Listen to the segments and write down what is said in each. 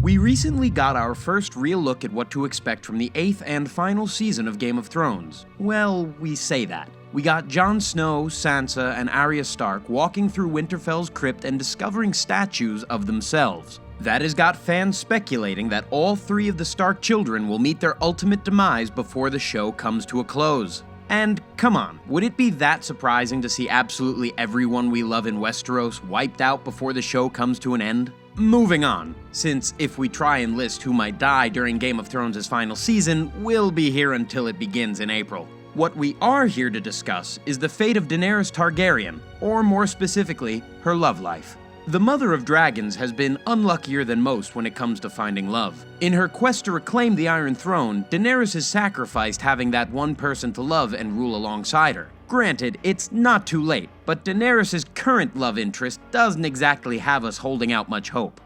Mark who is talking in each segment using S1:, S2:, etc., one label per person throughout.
S1: We recently got our first real look at what to expect from the 8th and final season of Game of Thrones. Well, we say that. We got Jon Snow, Sansa, and Arya Stark walking through Winterfell's crypt and discovering statues of themselves. That has got fans speculating that all 3 of the Stark children will meet their ultimate demise before the show comes to a close. And come on, would it be that surprising to see absolutely everyone we love in Westeros wiped out before the show comes to an end? Moving on, since if we try and list who might die during Game of Thrones' final season, we'll be here until it begins in April. What we are here to discuss is the fate of Daenerys Targaryen, or more specifically, her love life. The Mother of Dragons has been unluckier than most when it comes to finding love. In her quest to reclaim the Iron Throne, Daenerys has sacrificed having that one person to love and rule alongside her. Granted, it's not too late, but Daenerys' current love interest doesn't exactly have us holding out much hope.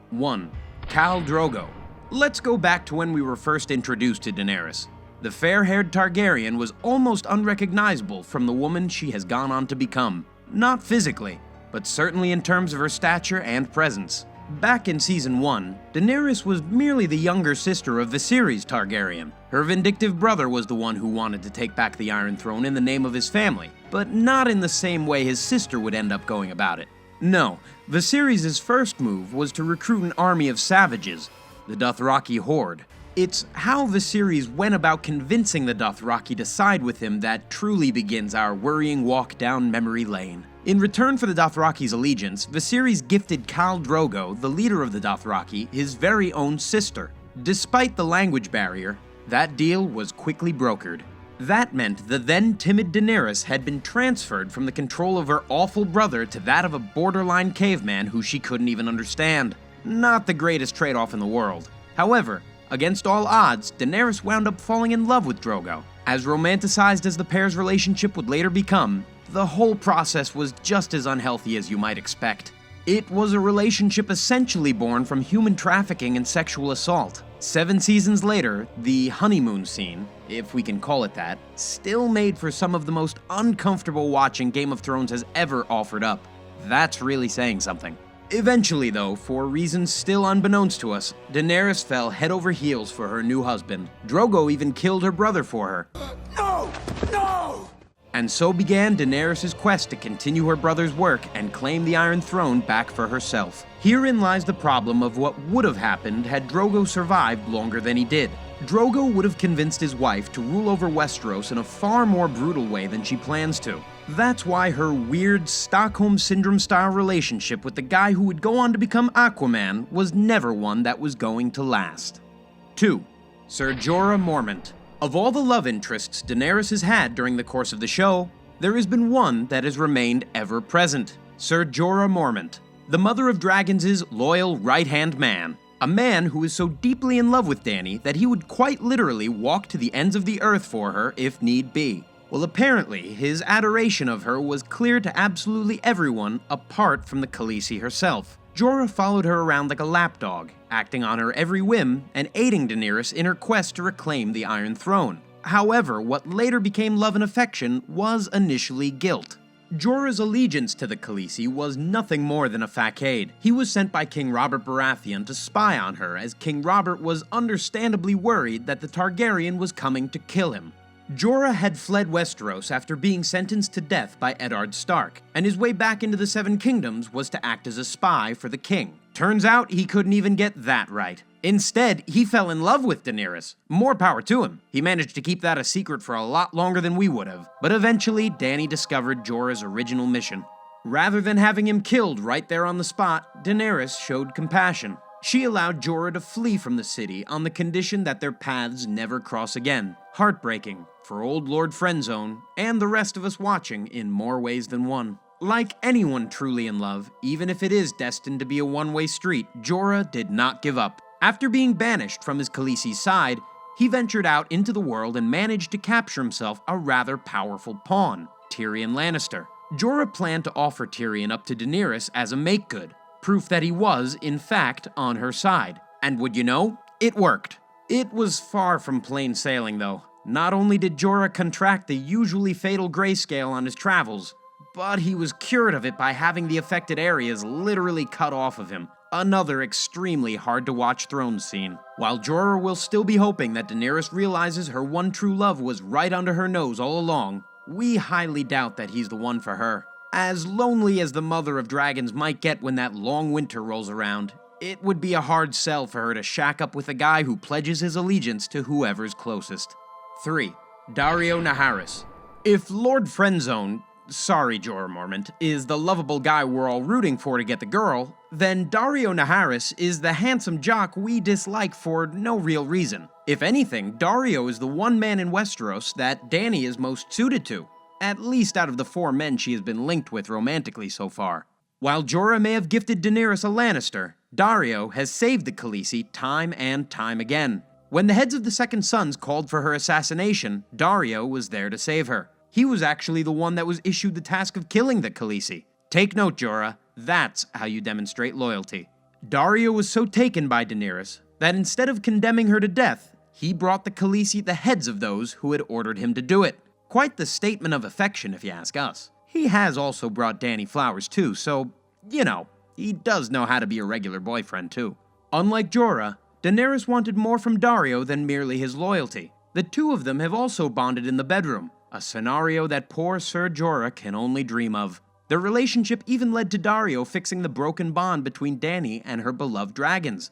S1: 1. Khal Drogo. Let's go back to when we were first introduced to Daenerys. The fair-haired Targaryen was almost unrecognizable from the woman she has gone on to become. Not physically, but certainly in terms of her stature and presence. Back in Season 1, Daenerys was merely the younger sister of Viserys Targaryen. Her vindictive brother was the one who wanted to take back the Iron Throne in the name of his family, but not in the same way his sister would end up going about it. No, Viserys' first move was to recruit an army of savages, the Dothraki Horde. It's how Viserys went about convincing the Dothraki to side with him that truly begins our worrying walk down memory lane. In return for the Dothraki's allegiance, Viserys gifted Khal Drogo, the leader of the Dothraki, his very own sister. Despite the language barrier, that deal was quickly brokered. That meant the then timid Daenerys had been transferred from the control of her awful brother to that of a borderline caveman who she couldn't even understand. Not the greatest trade-off in the world. However, against all odds, Daenerys wound up falling in love with Drogo. As romanticized as the pair's relationship would later become, the whole process was just as unhealthy as you might expect. It was a relationship essentially born from human trafficking and sexual assault. 7 seasons later, the honeymoon scene, if we can call it that, still made for some of the most uncomfortable watching Game of Thrones has ever offered up. That's really saying something. Eventually, though, for reasons still unbeknownst to us, Daenerys fell head over heels for her new husband. Drogo even killed her brother for her. No! No! And so began Daenerys' quest to continue her brother's work and claim the Iron Throne back for herself. Herein lies the problem of what would have happened had Drogo survived longer than he did. Drogo would have convinced his wife to rule over Westeros in a far more brutal way than she plans to. That's why her weird Stockholm Syndrome-style relationship with the guy who would go on to become Aquaman was never one that was going to last. 2. Sir Jorah Mormont. Of all the love interests Daenerys has had during the course of the show, there has been one that has remained ever present. Sir Jorah Mormont, the Mother of Dragons' loyal right-hand man. A man who is so deeply in love with Dany that he would quite literally walk to the ends of the earth for her if need be. Well, apparently, his adoration of her was clear to absolutely everyone apart from the Khaleesi herself. Jorah followed her around like a lapdog, acting on her every whim and aiding Daenerys in her quest to reclaim the Iron Throne. However, what later became love and affection was initially guilt. Jorah's allegiance to the Khaleesi was nothing more than a facade. He was sent by King Robert Baratheon to spy on her, as King Robert was understandably worried that the Targaryen was coming to kill him. Jorah had fled Westeros after being sentenced to death by Eddard Stark, and his way back into the Seven Kingdoms was to act as a spy for the king. Turns out he couldn't even get that right. Instead, he fell in love with Daenerys. More power to him. He managed to keep that a secret for a lot longer than we would have. But eventually, Dany discovered Jorah's original mission. Rather than having him killed right there on the spot, Daenerys showed compassion. She allowed Jorah to flee from the city on the condition that their paths never cross again. Heartbreaking for old Lord Friendzone and the rest of us watching in more ways than one. Like anyone truly in love, even if it is destined to be a one-way street, Jorah did not give up. After being banished from his Khaleesi's side, he ventured out into the world and managed to capture himself a rather powerful pawn, Tyrion Lannister. Jorah planned to offer Tyrion up to Daenerys as a make-good, proof that he was, in fact, on her side. And would you know, it worked. It was far from plain sailing, though. Not only did Jorah contract the usually fatal grayscale on his travels, but he was cured of it by having the affected areas literally cut off of him. Another extremely hard-to-watch Thrones scene. While Jorah will still be hoping that Daenerys realizes her one true love was right under her nose all along, we highly doubt that he's the one for her. As lonely as the Mother of Dragons might get when that long winter rolls around, it would be a hard sell for her to shack up with a guy who pledges his allegiance to whoever's closest. 3. Daario Naharis. If Lord Friendzone, sorry Jorah Mormont, is the lovable guy we're all rooting for to get the girl, then Daario Naharis is the handsome jock we dislike for no real reason. If anything, Daario is the one man in Westeros that Dany is most suited to, at least out of the 4 men she has been linked with romantically so far. While Jorah may have gifted Daenerys a Lannister, Daario has saved the Khaleesi time and time again. When the heads of the Second Sons called for her assassination, Daario was there to save her. He was actually the one that was issued the task of killing the Khaleesi. Take note, Jorah, that's how you demonstrate loyalty. Daario was so taken by Daenerys that instead of condemning her to death, he brought the Khaleesi the heads of those who had ordered him to do it. Quite the statement of affection, if you ask us. He has also brought Dany flowers too, so, you know, he does know how to be a regular boyfriend too. Unlike Jorah, Daenerys wanted more from Daario than merely his loyalty. The two of them have also bonded in the bedroom, a scenario that poor Sir Jorah can only dream of. Their relationship even led to Daario fixing the broken bond between Dany and her beloved dragons.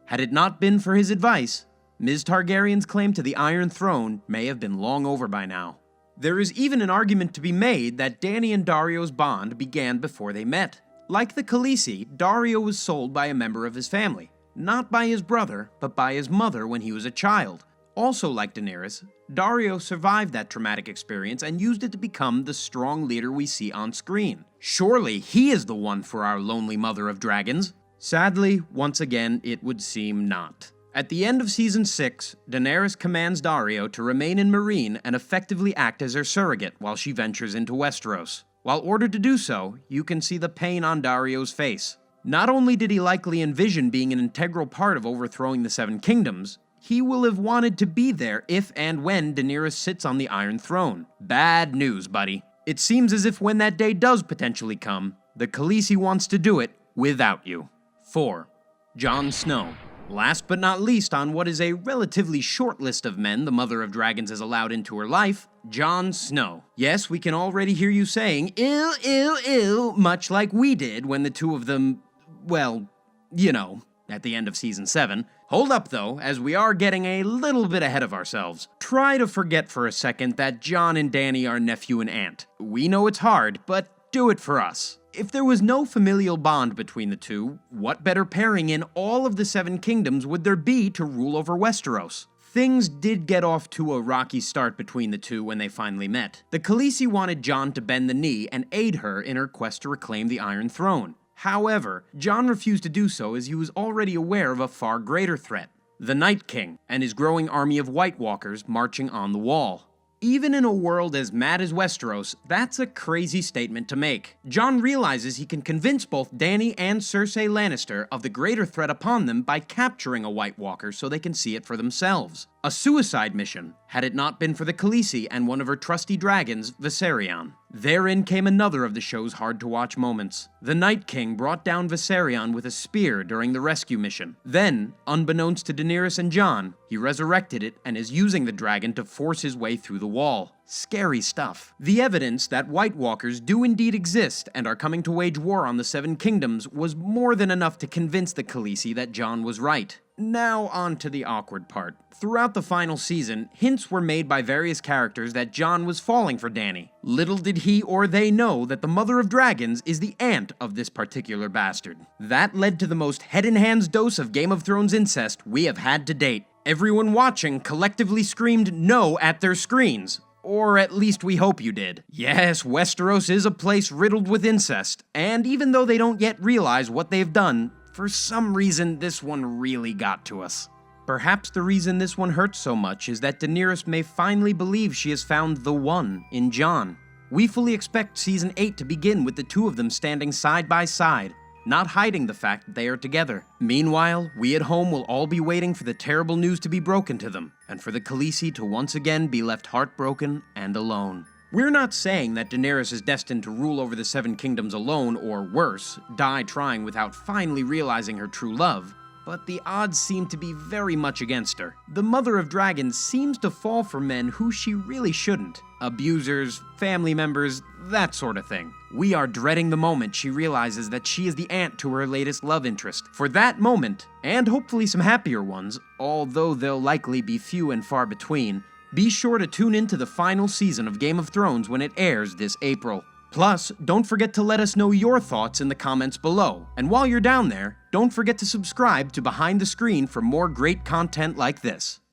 S1: Had it not been for his advice, Ms. Targaryen's claim to the Iron Throne may have been long over by now. There is even an argument to be made that Dany and Daario's bond began before they met. Like the Khaleesi, Daario was sold by a member of his family. Not by his brother, but by his mother when he was a child. Also like Daenerys, Daario survived that traumatic experience and used it to become the strong leader we see on screen. Surely he is the one for our lonely Mother of Dragons. Sadly, once again, it would seem not. At the end of Season 6, Daenerys commands Daario to remain in Meereen and effectively act as her surrogate while she ventures into Westeros. While ordered to do so, you can see the pain on Daario's face. Not only did he likely envision being an integral part of overthrowing the Seven Kingdoms, he will have wanted to be there if and when Daenerys sits on the Iron Throne. Bad news, buddy. It seems as if when that day does potentially come, the Khaleesi wants to do it without you. 4. Jon Snow. Last but not least on what is a relatively short list of men the Mother of Dragons has allowed into her life, Jon Snow. Yes, we can already hear you saying, ew, ew, ew, much like we did when the two of them, well, you know, at the end of Season 7. Hold up though, as we are getting a little bit ahead of ourselves. Try to forget for a second that Jon and Dany are nephew and aunt. We know it's hard, but do it for us. If there was no familial bond between the two, what better pairing in all of the Seven Kingdoms would there be to rule over Westeros? Things did get off to a rocky start between the two when they finally met. The Khaleesi wanted Jon to bend the knee and aid her in her quest to reclaim the Iron Throne. However, Jon refused to do so as he was already aware of a far greater threat, the Night King and his growing army of White Walkers marching on the wall. Even in a world as mad as Westeros, that's a crazy statement to make. Jon realizes he can convince both Dany and Cersei Lannister of the greater threat upon them by capturing a White Walker so they can see it for themselves. A suicide mission, had it not been for the Khaleesi and one of her trusty dragons, Viserion. Therein came another of the show's hard-to-watch moments. The Night King brought down Viserion with a spear during the rescue mission. Then, unbeknownst to Daenerys and Jon, he resurrected it and is using the dragon to force his way through the wall. Scary stuff. The evidence that White Walkers do indeed exist and are coming to wage war on the Seven Kingdoms was more than enough to convince the Khaleesi that Jon was right. Now on to the awkward part. Throughout the final season, hints were made by various characters that Jon was falling for Dany. Little did he or they know that the Mother of Dragons is the aunt of this particular bastard. That led to the most head-in-hands dose of Game of Thrones incest we have had to date. Everyone watching collectively screamed no at their screens. Or at least we hope you did. Yes, Westeros is a place riddled with incest, and even though they don't yet realize what they've done, for some reason this one really got to us. Perhaps the reason this one hurts so much is that Daenerys may finally believe she has found the one in Jon. We fully expect Season 8 to begin with the two of them standing side by side, not hiding the fact that they are together. Meanwhile, we at home will all be waiting for the terrible news to be broken to them, and for the Khaleesi to once again be left heartbroken and alone. We're not saying that Daenerys is destined to rule over the Seven Kingdoms alone, or worse, die trying without finally realizing her true love, but the odds seem to be very much against her. The Mother of Dragons seems to fall for men who she really shouldn't. Abusers, family members, that sort of thing. We are dreading the moment she realizes that she is the aunt to her latest love interest. For that moment, and hopefully some happier ones, although they'll likely be few and far between, be sure to tune into the final season of Game of Thrones when it airs this April. Plus, don't forget to let us know your thoughts in the comments below. And while you're down there, don't forget to subscribe to Behind the Screen for more great content like this.